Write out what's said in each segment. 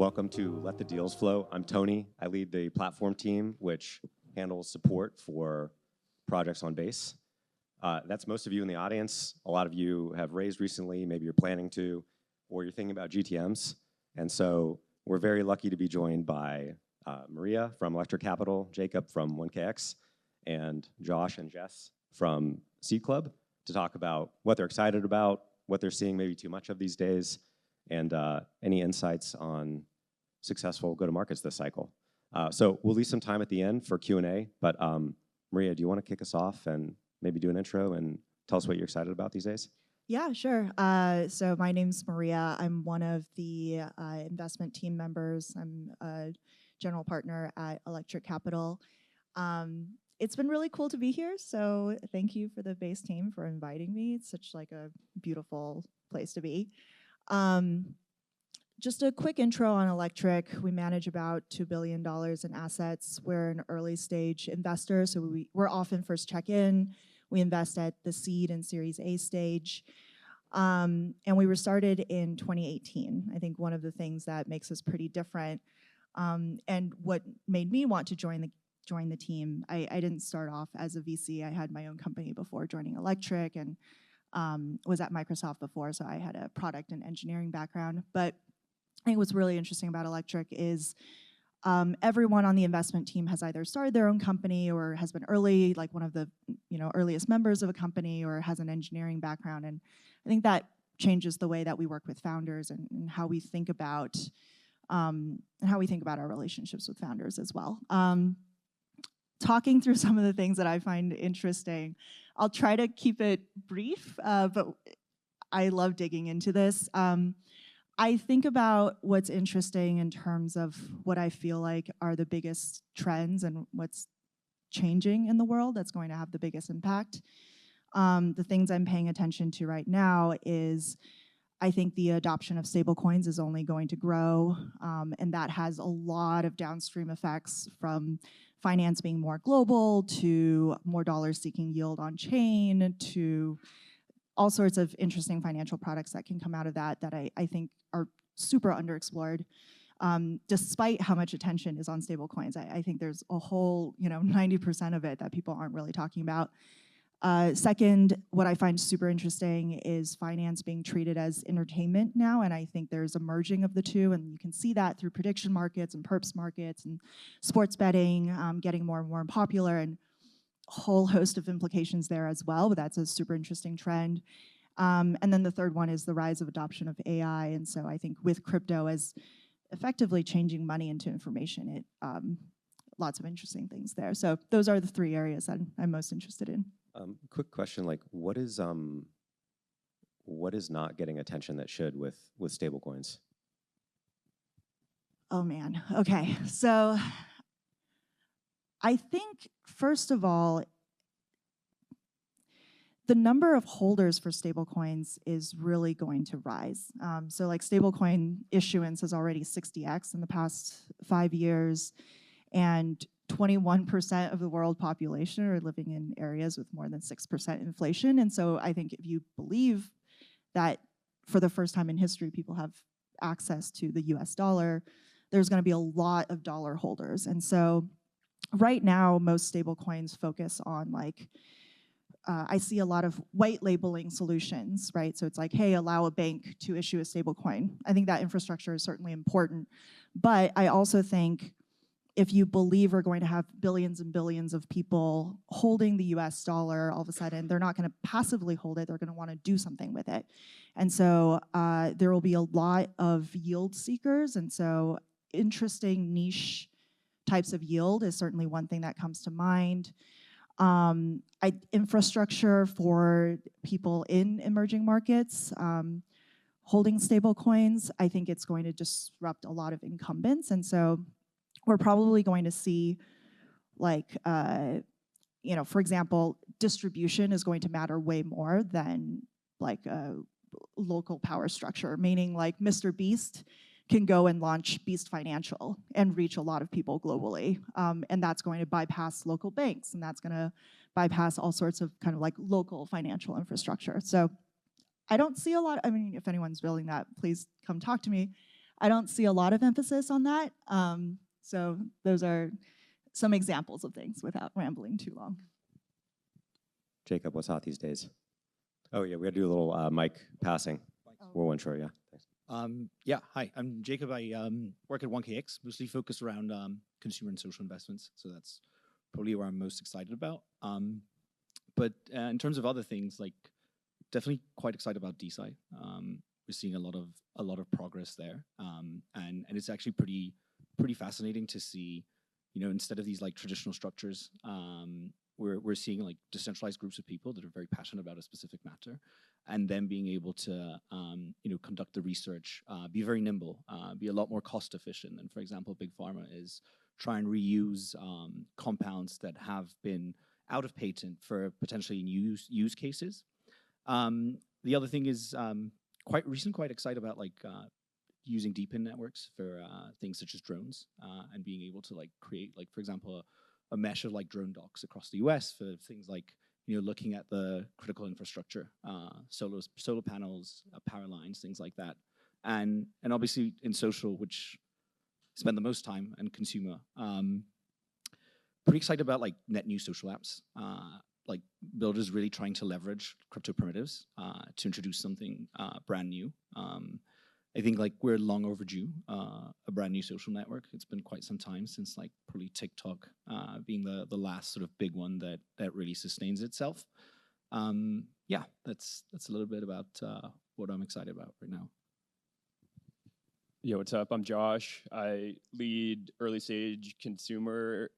Welcome to Let the Deals Flow. I'm Tony. I lead the platform team, which handles support for projects on Base. That's most of you in the audience. A lot of you have raised recently, maybe you're planning to, or you're thinking about GTMs. And so we're very lucky to be joined by Maria from Electric Capital, Jacob from 1KX, and Josh and Jess from Seed Club to talk about what they're excited about, what they're seeing maybe too much of these days, and any insights on successful go-to-markets this cycle. So we'll leave some time at the end for Q&A, but Maria, do you want to kick us off and maybe do an intro and tell us what you're excited about these days? Yeah, sure. So my name's Maria. I'm one of the investment team members. I'm a general partner at Electric Capital. It's been really cool to be here, so thank you for the Base team for inviting me. It's such like a beautiful place to be. Just a quick intro on Electric. We manage about $2 billion in assets. We're an early stage investor, so we're often first check-in. We invest at the seed and Series A stage. And we were started in 2018. I think one of the things that makes us pretty different, and what made me want to join the team, I didn't start off as a VC. I had my own company before joining Electric, and was at Microsoft before, so I had a product and engineering background. But I think what's really interesting about Electric is everyone on the investment team has either started their own company or has been early, like one of the earliest members of a company, or has an engineering background. And I think that changes the way that we work with founders and how we think about our relationships with founders as well. Talking through some of the things that I find interesting, I'll try to keep it brief, but I love digging into this. I think about what's interesting in terms of what I feel like are the biggest trends and what's changing in the world that's going to have the biggest impact. The things I'm paying attention to right now is I think the adoption of stablecoins is only going to grow, and that has a lot of downstream effects, from finance being more global to more dollars seeking yield on chain to all sorts of interesting financial products that can come out of that I think are super underexplored. Despite how much attention is on stablecoins, I think there's a whole 90% of it that people aren't really talking about. Second, what I find super interesting is finance being treated as entertainment now, and I think there's a merging of the two, and you can see that through prediction markets and perps markets and sports betting getting more and more popular, and a whole host of implications there as well, but that's a super interesting trend. And then the third one is the rise of adoption of AI, and so I think with crypto as effectively changing money into information, lots of interesting things there. So those are the three areas that I'm most interested in. Quick question, like what is not getting attention that should with stablecoins? Oh man, okay. So I think, first of all, the number of holders for stablecoins is really going to rise. So like stablecoin issuance has already 60x in the past 5 years, and 21% of the world population are living in areas with more than 6% inflation. And so I think if you believe that for the first time in history, people have access to the US dollar, there's gonna be a lot of dollar holders. And so right now, most stable coins focus on I see a lot of white labeling solutions, right? So it's like, hey, allow a bank to issue a stable coin. I think that infrastructure is certainly important. But I also think if you believe we're going to have billions and billions of people holding the US dollar, all of a sudden, they're not gonna passively hold it, they're gonna wanna do something with it. And so there will be a lot of yield seekers, and so interesting niche types of yield is certainly one thing that comes to mind. Infrastructure for people in emerging markets, holding stable coins, I think it's going to disrupt a lot of incumbents, and so we're probably going to see, for example, distribution is going to matter way more than a local power structure, meaning like Mr. Beast can go and launch Beast Financial and reach a lot of people globally. And that's going to bypass local banks, and that's going to bypass all sorts of kind of like local financial infrastructure. So I don't see a lot, I mean, if anyone's building that, please come talk to me. I don't see a lot of emphasis on that. So those are some examples of things without rambling too long. Jacob, what's hot these days? Oh yeah, we got to do a little mic passing. We're one short, yeah. Thanks. Yeah, hi, I'm Jacob. I work at 1KX, mostly focused around consumer and social investments. So that's probably where I'm most excited about. But in terms of other things, like definitely quite excited about DeSci. We're seeing a lot of progress there, and it's actually pretty fascinating to see. Instead of these like traditional structures, we're seeing like decentralized groups of people that are very passionate about a specific matter, and then being able to conduct the research, be very nimble, be a lot more cost efficient. And for example, Big Pharma is try and reuse compounds that have been out of patent for potentially new use cases. The other thing is quite excited about like using deep-in networks for things such as drones and being able to like create like, for example, a mesh of like drone docks across the US for things like looking at the critical infrastructure, solar panels, power lines, things like that, and obviously in social, which spend the most time, and consumer. Pretty excited about like net new social apps, like builders really trying to leverage crypto primitives to introduce something brand new. I think like we're long overdue a brand new social network. It's been quite some time since like probably TikTok being the last sort of big one that really sustains itself. Yeah, that's a little bit about what I'm excited about right now. Yo, what's up? I'm Josh. I lead early stage consumer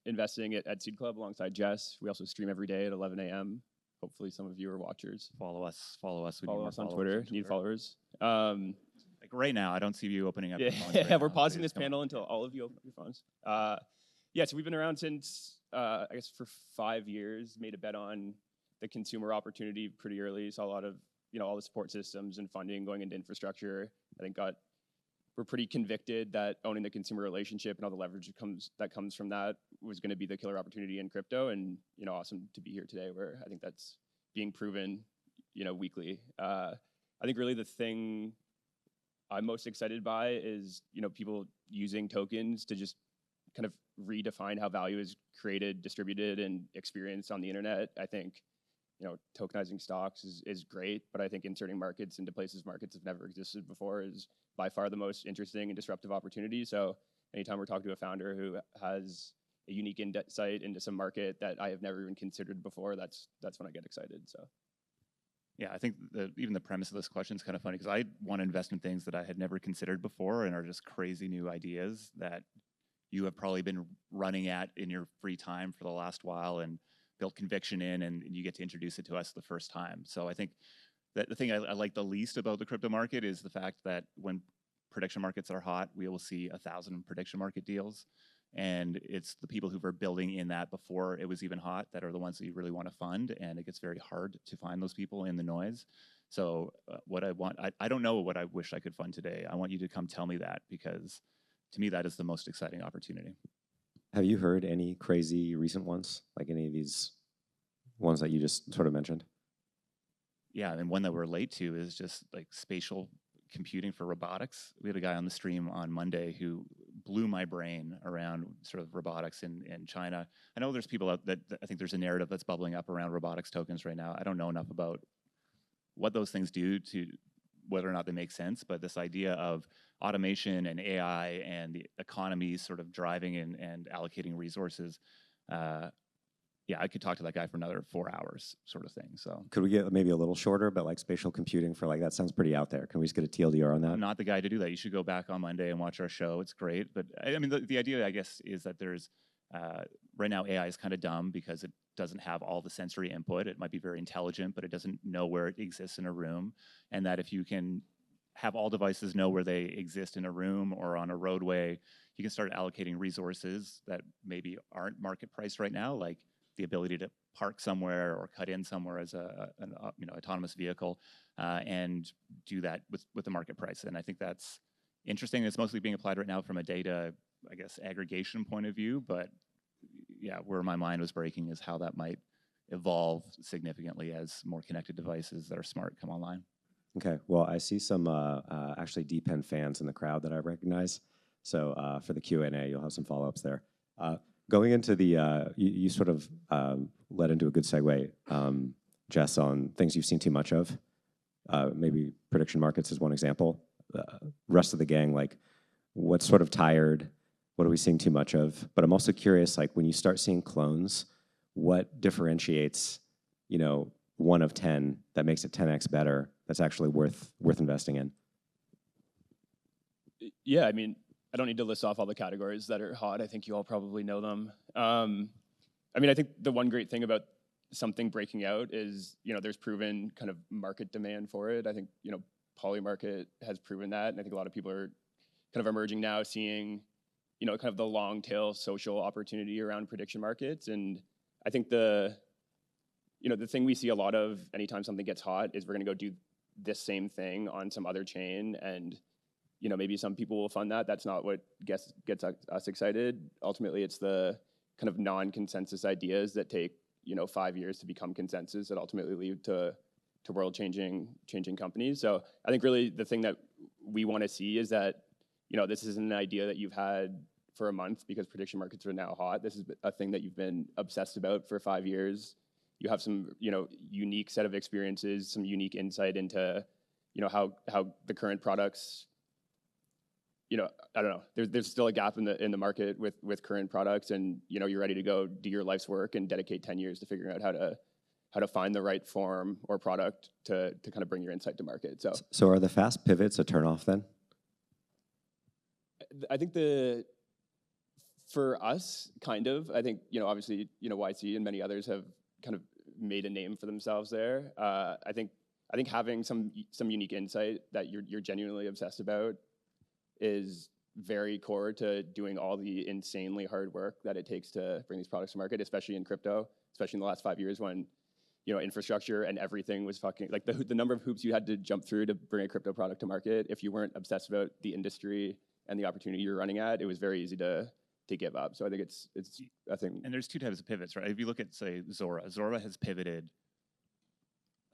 investing at Seed Club alongside Jess. We also stream every day at 11 a.m. Hopefully some of you are watchers. Follow us. Follow us on Twitter. Need followers. Like right now, I don't see you opening up your phones. Yeah, right we're now, pausing this panel until all of you open up your phones. Yeah, so we've been around since, I guess for 5 years, made a bet on the consumer opportunity pretty early. Saw a lot of, all the support systems and funding going into infrastructure. I think we're pretty convicted that owning the consumer relationship and all the leverage that comes from that was going to be the killer opportunity in crypto. And, awesome to be here today where I think that's being proven, weekly. I think really the thing I'm most excited by is, people using tokens to just kind of redefine how value is created, distributed, and experienced on the internet. I think, tokenizing stocks is great, but I think inserting markets into places markets have never existed before is by far the most interesting and disruptive opportunity. So anytime we're talking to a founder who has a unique insight into some market that I have never even considered before, that's when I get excited. So. Yeah, I think even the premise of this question is kind of funny because I want to invest in things that I had never considered before and are just crazy new ideas that you have probably been running at in your free time for the last while and built conviction in, and you get to introduce it to us the first time. So I think that the thing I like the least about the crypto market is the fact that when prediction markets are hot, we will see 1,000 prediction market deals. And it's the people who were building in that before it was even hot that are the ones that you really want to fund. And it gets very hard to find those people in the noise. So what I want, I don't know what I wish I could fund today. I want you to come tell me that, because to me, that is the most exciting opportunity. Have you heard any crazy recent ones, like any of these ones that you just sort of mentioned? Yeah, and one that we're late to is just like spatial computing for robotics. We had a guy on the stream on Monday who blew my brain around sort of robotics in China. I know there's people out that I think there's a narrative that's bubbling up around robotics tokens right now. I don't know enough about what those things do to whether or not they make sense, but this idea of automation and AI and the economy sort of driving and allocating resources, yeah, I could talk to that guy for another 4 hours sort of thing. So could we get maybe a little shorter, but like spatial computing for like, that sounds pretty out there. Can we just get a TLDR on that? I'm not the guy to do that. You should go back on Monday and watch our show. It's great. But I mean, the idea, I guess, is that there's, right now AI is kind of dumb because it doesn't have all the sensory input. It might be very intelligent, but it doesn't know where it exists in a room. And that if you can have all devices know where they exist in a room or on a roadway, you can start allocating resources that maybe aren't market priced right now, like the ability to park somewhere or cut in somewhere as an autonomous vehicle, and do that with the market price. And I think that's interesting. It's mostly being applied right now from a data, I guess, aggregation point of view. But yeah, where my mind was breaking is how that might evolve significantly as more connected devices that are smart come online. Okay, well, I see some actually DPen fans in the crowd that I recognize. So for the Q&A, you'll have some follow-ups there. Going into the, you sort of led into a good segue, Jess, on things you've seen too much of. Maybe prediction markets is one example. Rest of the gang, like, what's sort of tired? What are we seeing too much of? But I'm also curious, like, when you start seeing clones, what differentiates, 1 of 10 that makes it 10x better, that's actually worth investing in? Yeah, I mean, I don't need to list off all the categories that are hot. I think you all probably know them. I mean, I think the one great thing about something breaking out is, there's proven kind of market demand for it. I think, Polymarket has proven that, and I think a lot of people are kind of emerging now seeing, kind of the long tail social opportunity around prediction markets. And I think the thing we see a lot of anytime something gets hot is we're gonna go do this same thing on some other chain, and maybe some people will fund that. That's not what gets us excited. Ultimately, it's the kind of non-consensus ideas that take 5 years to become consensus that ultimately lead to world-changing companies. So I think really the thing that we want to see is that this isn't an idea that you've had for a month because prediction markets are now hot. This is a thing that you've been obsessed about for 5 years. You have some unique set of experiences, some unique insight into how the current products. I don't know. There's still a gap in the market with current products, and you're ready to go do your life's work and dedicate 10 years to figuring out how to find the right form or product to kind of bring your insight to market. So are the fast pivots a turnoff then? I think for us, kind of. I think obviously YC and many others have kind of made a name for themselves there. I think having some unique insight that you're genuinely obsessed about is very core to doing all the insanely hard work that it takes to bring these products to market, especially in crypto, especially in the last 5 years when infrastructure and everything was fucking like the number of hoops you had to jump through to bring a crypto product to market. If you weren't obsessed about the industry and the opportunity you're running at, it was very easy to give up. So I think it's a thing. And there's 2 types of pivots, right? If you look at, say, Zora has pivoted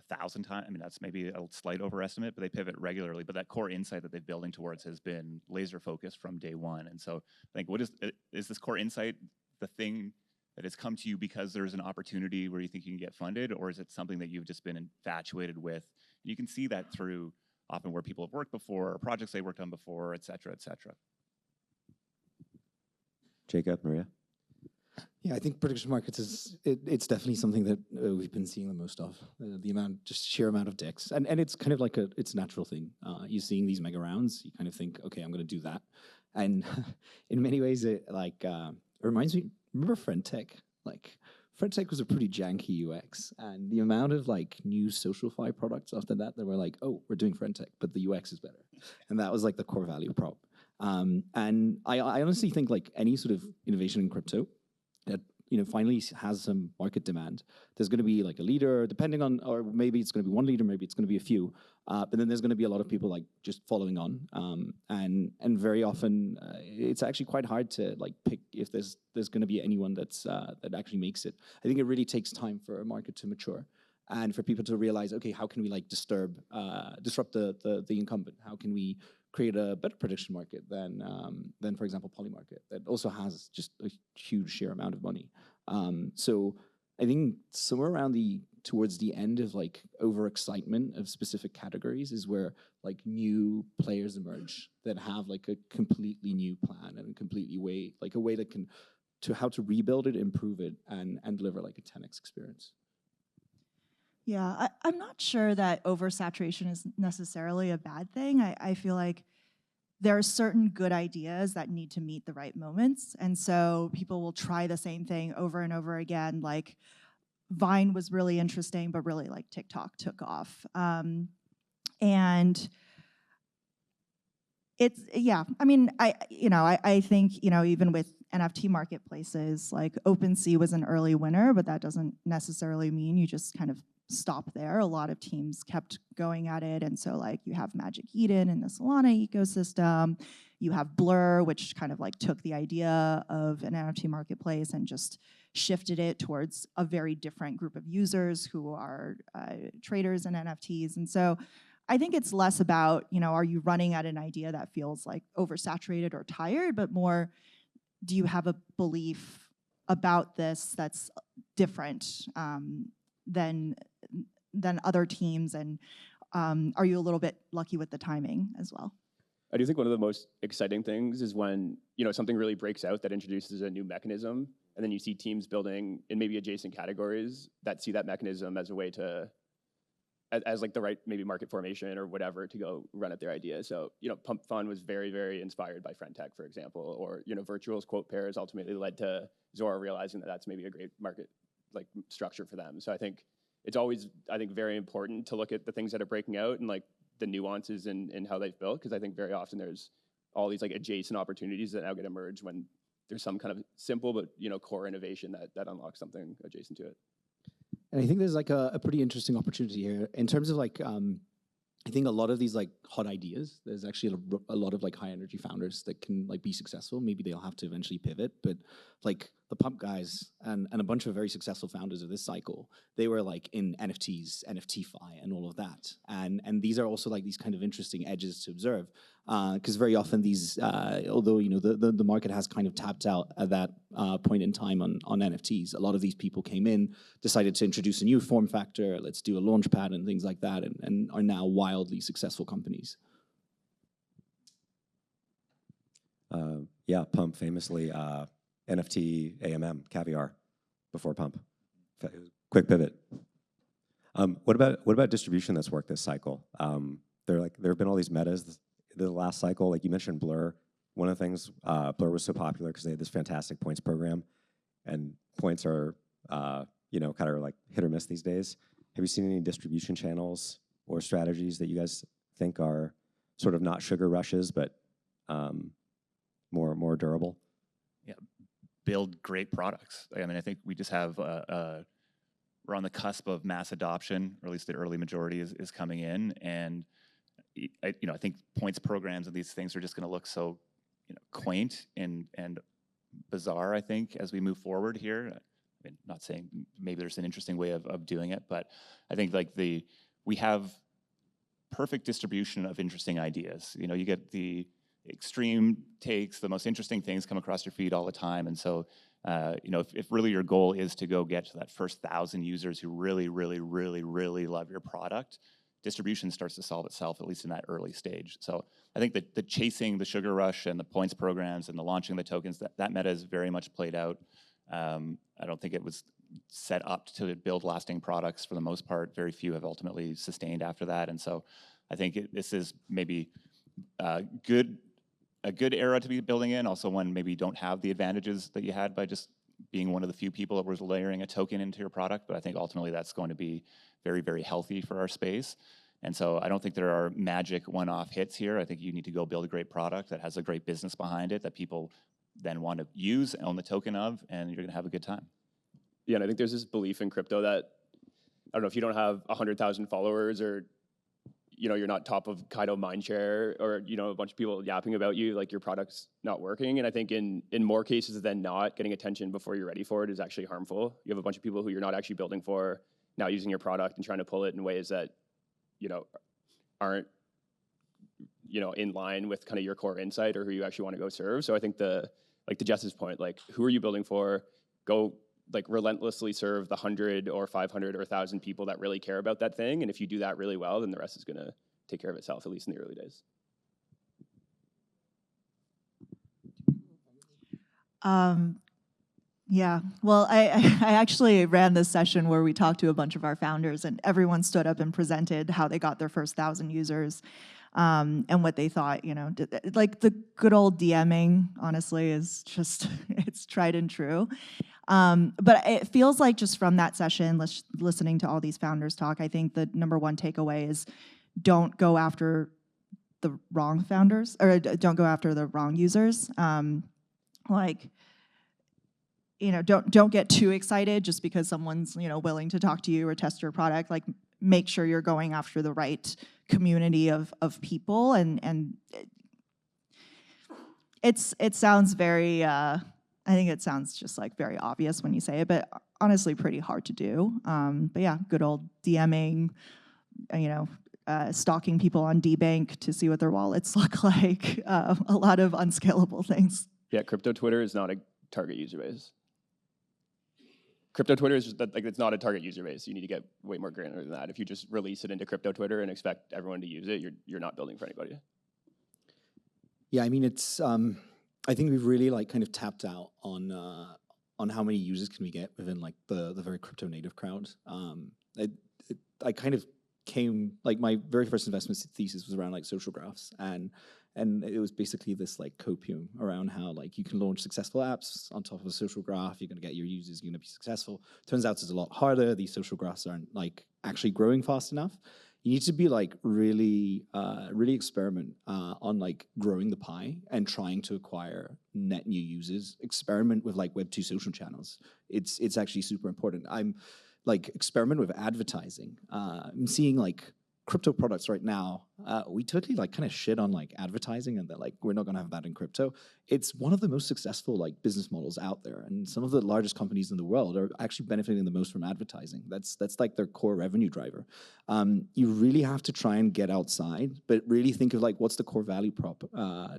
1,000 times. I mean, that's maybe a slight overestimate, but they pivot regularly. But that core insight that they're building towards has been laser focused from day one. And so I think, is this core insight the thing that has come to you because there's an opportunity where you think you can get funded, or is it something that you've just been infatuated with? And you can see that through often where people have worked before, or projects they worked on before, et cetera, et cetera. Jacob, Maria? Yeah, I think prediction markets it's definitely something that we've been seeing the most of. The sheer amount of decks, and it's kind of like it's a natural thing. You're seeing these mega rounds, you kind of think, okay, I'm going to do that, and in many ways, it reminds me. Remember FriendTech? Like FriendTech was a pretty janky UX, and the amount of new SocialFi products after that were like, oh, we're doing FriendTech, but the UX is better, and that was like the core value prop. And I honestly think any sort of innovation in crypto that finally has some market demand, there's going to be a leader, depending on, or maybe it's going to be one leader, maybe it's going to be a few, but then there's going to be a lot of people just following on, and very often it's actually quite hard to pick if there's going to be anyone that actually makes it. I think it really takes time for a market to mature, and for people to realize, okay, how can we disrupt the incumbent? How can we create a better prediction market than for example, Polymarket, that also has just a huge sheer amount of money. So I think somewhere around towards the end of overexcitement of specific categories is where new players emerge that have a completely new plan and a way that can how to rebuild it, improve it, and deliver a 10x experience. Yeah, I'm not sure that oversaturation is necessarily a bad thing. I feel like there are certain good ideas that need to meet the right moments. And so people will try the same thing over and over again. Like Vine was really interesting, but really TikTok took off. And it's, yeah, I mean, I think, even with NFT marketplaces, OpenSea was an early winner, but that doesn't necessarily mean you just kind of stop there. A lot of teams kept going at it, and so you have Magic Eden in the Solana ecosystem. You have Blur, which kind of took the idea of an NFT marketplace and just shifted it towards a very different group of users who are traders in NFTs. And so I think it's less about, are you running at an idea that feels like oversaturated or tired, but more, do you have a belief about this that's different than other teams, and are you a little bit lucky with the timing as well? I do think one of the most exciting things is when something really breaks out that introduces a new mechanism, and then you see teams building in maybe adjacent categories that see that mechanism as a way to, as like the right maybe market formation or whatever to go run at their idea. So Pump Fun was very, very inspired by Friend Tech, for example, or Virtual's quote pairs ultimately led to Zora realizing that that's maybe a great market like structure for them. So I think it's always very important to look at the things that are breaking out and like the nuances in how they've built, because I think very often there's all these like adjacent opportunities that now get emerged when there's some kind of simple but core innovation that unlocks something adjacent to it. And I think there's like a pretty interesting opportunity here in terms of like I think a lot of these like hot ideas, there's actually a lot of like high energy founders that can like be successful. Maybe they'll have to eventually pivot, but like the Pump guys and a bunch of very successful founders of this cycle, they were like in NFTs, NFTFi and all of that. And these are also like these kind of interesting edges to observe. Because very often these, although the market has kind of tapped out at that point in time on NFTs, a lot of these people came in, decided to introduce a new form factor, let's do a launch pad and things like that, and are now wildly successful companies. Yeah, Pump famously NFT AMM caviar before Pump. Quick pivot. What about distribution that's worked this cycle? There have been all these metas. The last cycle, like you mentioned Blur, one of the things, Blur was so popular because they had this fantastic points program, and points are, kind of like hit or miss these days. Have you seen any distribution channels or strategies that you guys think are sort of not sugar rushes, but more durable? Yeah, build great products. I mean, I think we just have, we're on the cusp of mass adoption, or at least the early majority is coming in, and I think points programs and these things are just going to look so, quaint and bizarre, I think, as we move forward here. I mean, not saying maybe there's an interesting way of doing it, but I think like we have perfect distribution of interesting ideas. You get the extreme takes, the most interesting things come across your feed all the time, and so if really your goal is to go get to that first 1,000 users who really, really, really, really love your product, distribution starts to solve itself, at least in that early stage. So I think that the chasing the sugar rush and the points programs and the launching the tokens, that meta is very much played out. I don't think it was set up to build lasting products for the most part. Very few have ultimately sustained after that. And so I think this is maybe a good era to be building in, also one maybe you don't have the advantages that you had by just being one of the few people that was layering a token into your product, but I think ultimately that's going to be very, very healthy for our space. And so I don't think there are magic one-off hits here. I think you need to go build a great product that has a great business behind it that people then want to use, own the token of, and you're going to have a good time. Yeah, and I think there's this belief in crypto that, I don't know, if you don't have 100,000 followers or you're not top of Kaido mindshare, or a bunch of people yapping about you, like your product's not working. And I think in more cases than not, getting attention before you're ready for it is actually harmful. You have a bunch of people who you're not actually building for now using your product and trying to pull it in ways that aren't in line with kind of your core insight or who you actually want to go serve. So I think to Jess's point, like, who are you building for? Go like relentlessly serve the 100 or 500 or 1,000 people that really care about that thing. And if you do that really well, then the rest is going to take care of itself, at least in the early days. Yeah, well, I actually ran this session where we talked to a bunch of our founders, and everyone stood up and presented how they got their first 1,000 users and what they thought, like the good old DMing, honestly, is just, it's tried and true. But it feels like just from that session, listening to all these founders talk, I think the number one takeaway is don't go after the wrong founders, or don't go after the wrong users. Don't get too excited just because someone's willing to talk to you or test your product. Like, make sure you're going after the right community of people, and it sounds very. I think it sounds just like very obvious when you say it, but honestly pretty hard to do. But yeah, good old DMing, stalking people on DBank to see what their wallets look like, a lot of unscalable things. Yeah, crypto Twitter is not a target user base. Crypto Twitter is just like, it's not a target user base. You need to get way more granular than that. If you just release it into crypto Twitter and expect everyone to use it, you're not building for anybody. Yeah, I mean, it's. I think we've really like kind of tapped out on how many users can we get within like the very crypto native crowd. I kind of came like my very first investment thesis was around like social graphs, and it was basically this like copium around how like you can launch successful apps on top of a social graph. You're going to get your users, you're going to be successful. Turns out it's a lot harder. These social graphs aren't like actually growing fast enough. You need to be like really experiment on like growing the pie and trying to acquire net new users. Experiment with like Web2 social channels. It's actually super important. I'm like experiment with advertising. I'm seeing like crypto products right now. We totally like kind of shit on like advertising and that like we're not gonna have that in crypto. It's one of the most successful like business models out there, and some of the largest companies in the world are actually benefiting the most from advertising. That's like their core revenue driver. You really have to try and get outside, but really think of like what's the core value prop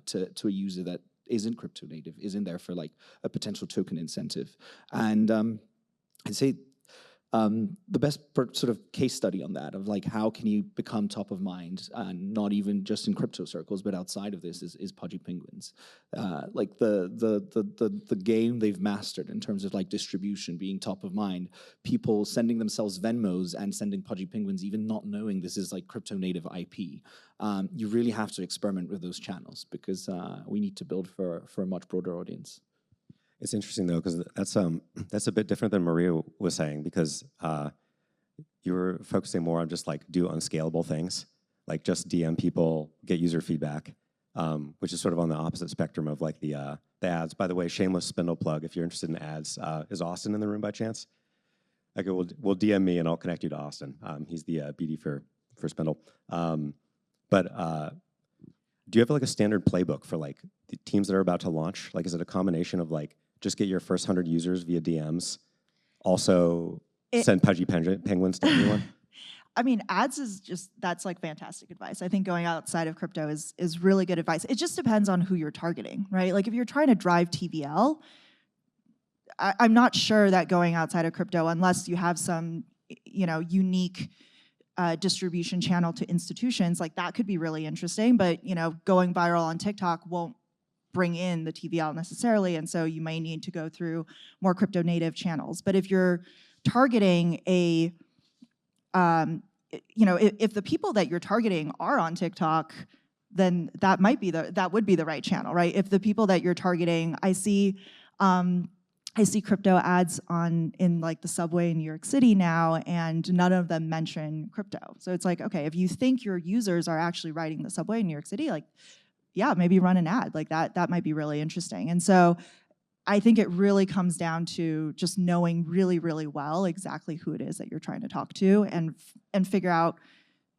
to a user that isn't crypto native, isn't there for like a potential token incentive, and I'd say. The best sort of case study on that of like how can you become top of mind, and not even just in crypto circles but outside of this is Pudgy Penguins. Like the game they've mastered in terms of like distribution, being top of mind, people sending themselves Venmos and sending Pudgy Penguins even not knowing this is like crypto native IP. You really have to experiment with those channels because we need to build for a much broader audience. It's interesting though, because that's a bit different than Maria was saying, because you were focusing more on just like do unscalable things, like just DM people, get user feedback, which is sort of on the opposite spectrum of like the ads. By the way, shameless spindle plug, if you're interested in ads, is Austin in the room by chance? Okay, we'll DM me and I'll connect you to Austin. He's the BD for Spindle. Do you have like a standard playbook for like the teams that are about to launch? Like, is it a combination of like just get your first 100 users via DMs, also send Pudgy Penguins to anyone? I mean, ads is just, that's like fantastic advice. I think going outside of crypto is really good advice. It just depends on who you're targeting, right? Like if you're trying to drive TVL, I'm not sure that going outside of crypto, unless you have some, unique distribution channel to institutions, like that could be really interesting. But going viral on TikTok won't bring in the TVL necessarily, and so you may need to go through more crypto native channels. But if you're targeting a, if the people that you're targeting are on TikTok, then that would be the right channel, right? If the people that you're targeting, I see crypto ads in like the subway in New York City now, and none of them mention crypto. So it's like, okay, if you think your users are actually riding the subway in New York City, like, yeah, maybe run an ad like that. That might be really interesting. And so I think it really comes down to just knowing really, really well exactly who it is that you're trying to talk to, and figure out,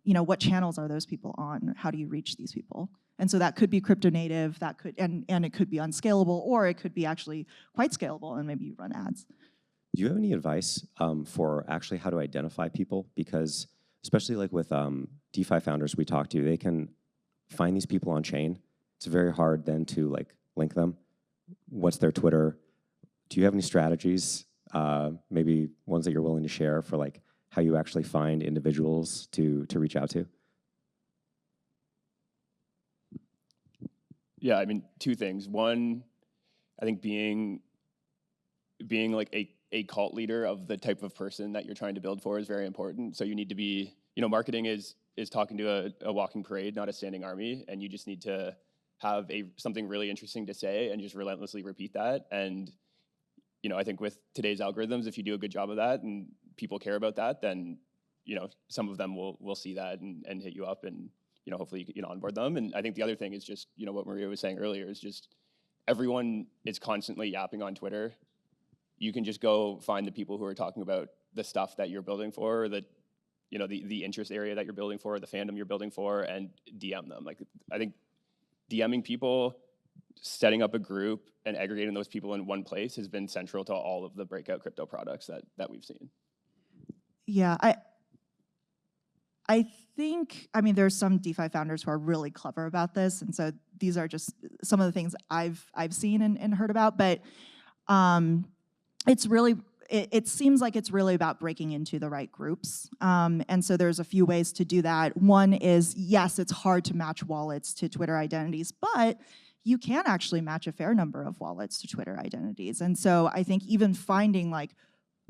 what channels are those people on? How do you reach these people? And so that could be crypto native, that could, and it could be unscalable, or it could be actually quite scalable, and maybe you run ads. Do you have any advice for actually how to identify people? Because especially like with DeFi founders we talk to, they can find these people on chain. It's very hard then to like link them. What's their Twitter? Do you have any strategies, maybe ones that you're willing to share for like how you actually find individuals to reach out to? Yeah, I mean, two things. One, I think being like a cult leader of the type of person that you're trying to build for is very important. So you need to be, marketing is talking to a walking parade, not a standing army, and you just need to have something really interesting to say and just relentlessly repeat that. And I think with today's algorithms, if you do a good job of that and people care about that, then some of them will see that and hit you up, and hopefully you can onboard them. And I think the other thing is just what Maria was saying earlier is just everyone is constantly yapping on Twitter. You can just go find the people who are talking about the stuff that you're building for, or the interest area that you're building for, or the fandom you're building for, and DM them. Like, I think DMing people, setting up a group, and aggregating those people in one place has been central to all of the breakout crypto products that we've seen. Yeah, I think, I mean, there's some DeFi founders who are really clever about this, and so these are just some of the things I've seen and heard about. But it's really, it seems like it's really about breaking into the right groups. And so there's a few ways to do that. One is, yes, it's hard to match wallets to Twitter identities, but you can actually match a fair number of wallets to Twitter identities. And so I think even finding like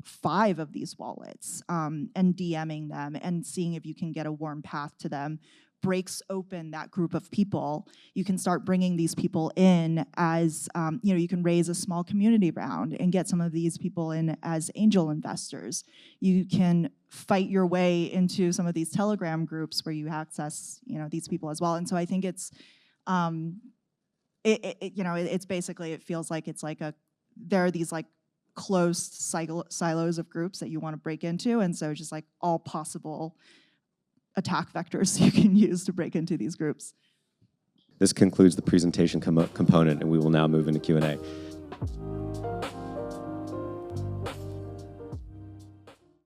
5 of these wallets and DMing them and seeing if you can get a warm path to them breaks open that group of people. You can start bringing these people in as, you can raise a small community round and get some of these people in as angel investors. You can fight your way into some of these Telegram groups where you access, these people as well. And so I think it's, it's basically, it feels like it's like there are these like closed silos of groups that you want to break into. And so just like all possible attack vectors you can use to break into these groups. This concludes the presentation component, and we will now move into Q&A.